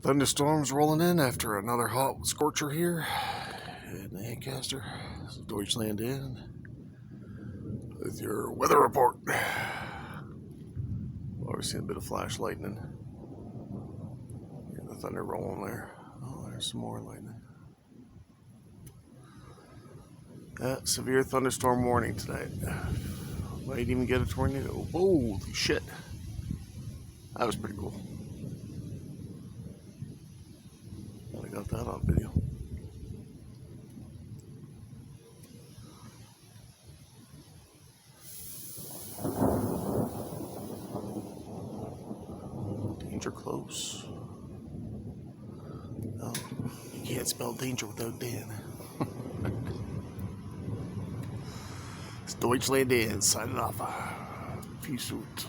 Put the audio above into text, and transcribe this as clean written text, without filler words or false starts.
Thunderstorms rolling in after another hot scorcher here in Lancaster. This is Deutschland in with your weather report. Already seen a bit of flash lightning. The thunder rolling there. Oh, there's some more lightning. Severe thunderstorm warning tonight. Might even get a tornado. Holy shit. That was pretty cool. I got that on video. Danger close. Oh, you can't spell danger without Dan. It's Deutschland in, signing off. Peace out.